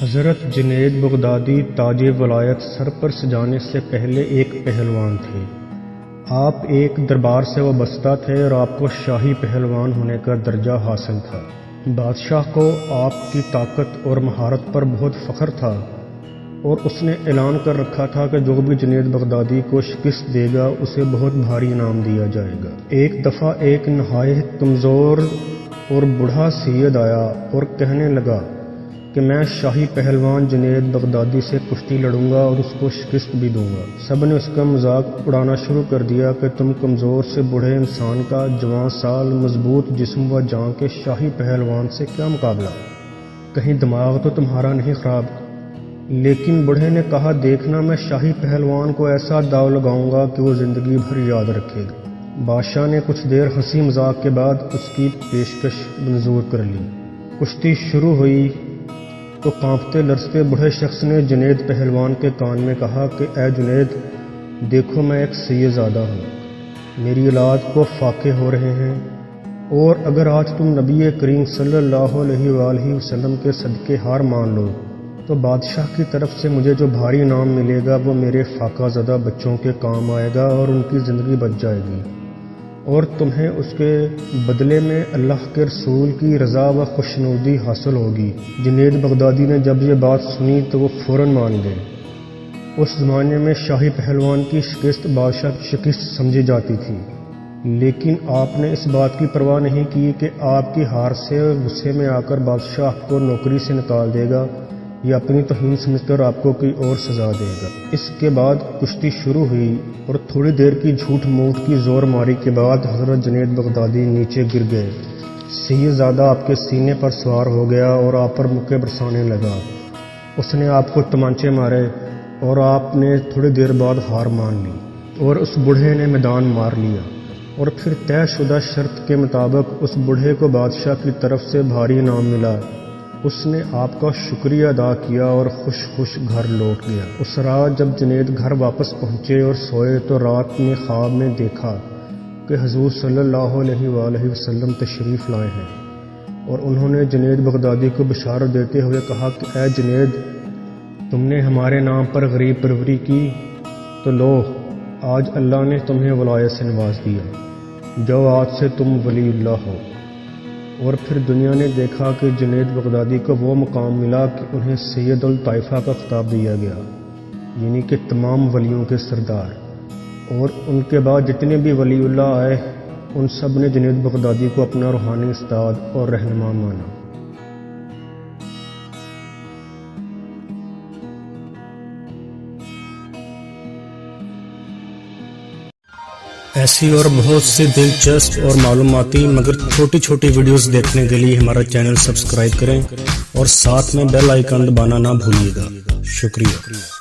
حضرت جنید بغدادی تاج ولایت سر پر سجانے سے پہلے ایک پہلوان تھے۔ آپ ایک دربار سے وابستہ تھے اور آپ کو شاہی پہلوان ہونے کا درجہ حاصل تھا۔ بادشاہ کو آپ کی طاقت اور مہارت پر بہت فخر تھا اور اس نے اعلان کر رکھا تھا کہ جو بھی جنید بغدادی کو شکست دے گا اسے بہت بھاری انعام دیا جائے گا۔ ایک دفعہ ایک نہایت کمزور اور بوڑھا سید آیا اور کہنے لگا کہ میں شاہی پہلوان جنید بغدادی سے کشتی لڑوں گا اور اس کو شکست بھی دوں گا۔ سب نے اس کا مذاق اڑانا شروع کر دیا کہ تم کمزور سے بوڑھے انسان کا جوان سال مضبوط جسم و جان کے شاہی پہلوان سے کیا مقابلہ، کہیں دماغ تو تمہارا نہیں خراب؟ لیکن بوڑھے نے کہا دیکھنا میں شاہی پہلوان کو ایسا داؤ لگاؤں گا کہ وہ زندگی بھر یاد رکھے گا۔ بادشاہ نے کچھ دیر ہنسی مذاق کے بعد اس کی پیشکش منظور کر لی۔ کشتی شروع ہوئی تو کانپتے لرزتے بوڑھے شخص نے جنید پہلوان کے کان میں کہا کہ اے جنید، دیکھو میں ایک سید زادہ ہوں، میری اولاد کو فاقے ہو رہے ہیں، اور اگر آج تم نبی کریم صلی اللہ علیہ وآلہ وسلم کے صدقے ہار مان لو تو بادشاہ کی طرف سے مجھے جو بھاری انعام ملے گا وہ میرے فاقہ زدہ بچوں کے کام آئے گا اور ان کی زندگی بچ جائے گی، اور تمہیں اس کے بدلے میں اللہ کے رسول کی رضا و خوشنودی حاصل ہوگی۔ جنید بغدادی نے جب یہ بات سنی تو وہ فوراً مان گئے۔ اس زمانے میں شاہی پہلوان کی شکست بادشاہ کی شکست سمجھی جاتی تھی، لیکن آپ نے اس بات کی پرواہ نہیں کی کہ آپ کی ہار سے غصے میں آ کر بادشاہ آپ کو نوکری سے نکال دے گا یا اپنی توہین سمجھ کر آپ کو کوئی اور سزا دے گا۔ اس کے بعد کشتی شروع ہوئی اور تھوڑی دیر کی جھوٹ موٹ کی زور ماری کے بعد حضرت جنید بغدادی نیچے گر گئے۔ سید زادہ آپ کے سینے پر سوار ہو گیا اور آپ پر مکے برسانے لگا۔ اس نے آپ کو تمانچے مارے اور آپ نے تھوڑی دیر بعد ہار مان لی اور اس بوڑھے نے میدان مار لیا، اور پھر طے شدہ شرط کے مطابق اس بوڑھے کو بادشاہ کی طرف سے بھاری انعام ملا۔ اس نے آپ کا شکریہ ادا کیا اور خوش خوش گھر لوٹ گیا۔ اس رات جب جنید گھر واپس پہنچے اور سوئے تو رات میں خواب میں دیکھا کہ حضور صلی اللہ علیہ وآلہ وسلم تشریف لائے ہیں، اور انہوں نے جنید بغدادی کو بشارت دیتے ہوئے کہا کہ اے جنید، تم نے ہمارے نام پر غریب پروری کی تو لو آج اللہ نے تمہیں ولایت سے نواز دیا، جو آج سے تم ولی اللہ ہو۔ اور پھر دنیا نے دیکھا کہ جنید بغدادی کو وہ مقام ملا کہ انہیں سید الطائفہ کا خطاب دیا گیا، یعنی کہ تمام ولیوں کے سردار، اور ان کے بعد جتنے بھی ولی اللہ آئے ان سب نے جنید بغدادی کو اپنا روحانی استاد اور رہنما مانا۔ ایسی اور بہت سی دلچسپ اور معلوماتی مگر چھوٹی چھوٹی ویڈیوز دیکھنے کے لیے ہمارا چینل سبسکرائب کریں اور ساتھ میں بیل آئیکن دبانا نہ بھولیے گا۔ شکریہ۔